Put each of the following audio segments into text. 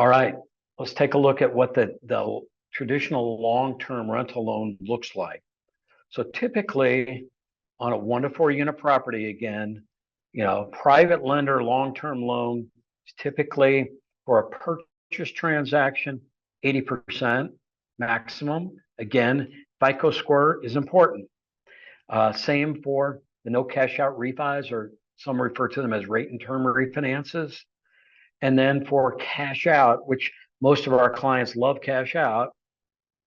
All right, let's take a look at what the traditional long-term rental loan looks like. So typically on a 1 to 4 unit property, again, private lender long-term loan is typically for a purchase transaction, 80% maximum. Again, FICO score is important. Same for the no cash out refis, or some refer to them as rate and term refinances. And then for cash out, which most of our clients love cash out,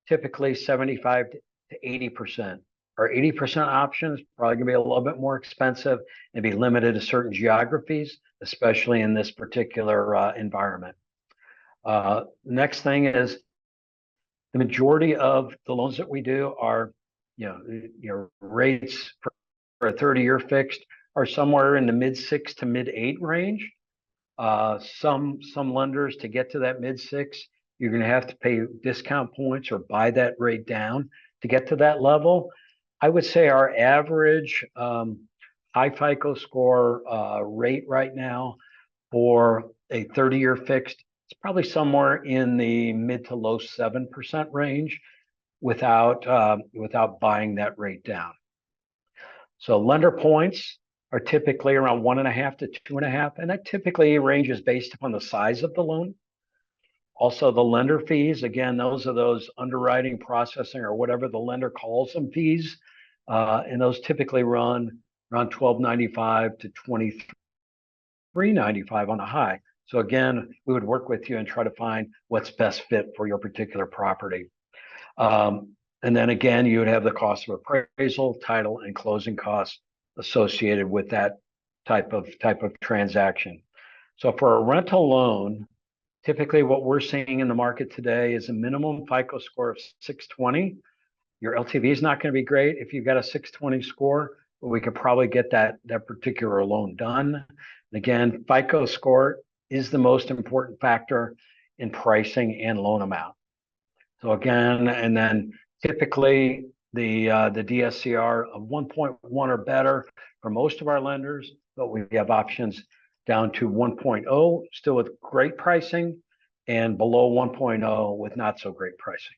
typically 75 to 80%. Our 80% options probably gonna be a little bit more expensive and be limited to certain geographies, especially in this particular environment. Next thing is the majority of the loans that we do are, rates for a 30-year fixed are somewhere in the mid-6 to mid-8 range. Some lenders, to get to that mid-6, you're going to have to pay discount points or buy that rate down to get to that level. I would say our average high FICO score rate right now for a 30-year fixed, it's probably somewhere in the mid to low 7% range without buying that rate down. So lender points are typically around 1.5 to 2.5, and that typically ranges based upon the size of the loan. Also, the lender fees, again, those are those underwriting, processing, or whatever the lender calls them fees, and those typically run around $12.95 to $23.95 on a high. So again, we would work with you and try to find what's best fit for your particular property. And then again, you would have the cost of appraisal, title, and closing costs associated with that type of transaction. So for a rental loan, typically what we're seeing in the market today is a minimum FICO score of 620. Your LTV is not going to be great if you've got a 620 score, but we could probably get that particular loan done. And again, FICO score is the most important factor in pricing and loan amount. So again, and then typically the DSCR of 1.1 or better for most of our lenders, but we have options down to 1.0, still with great pricing, and below 1.0 with not so great pricing.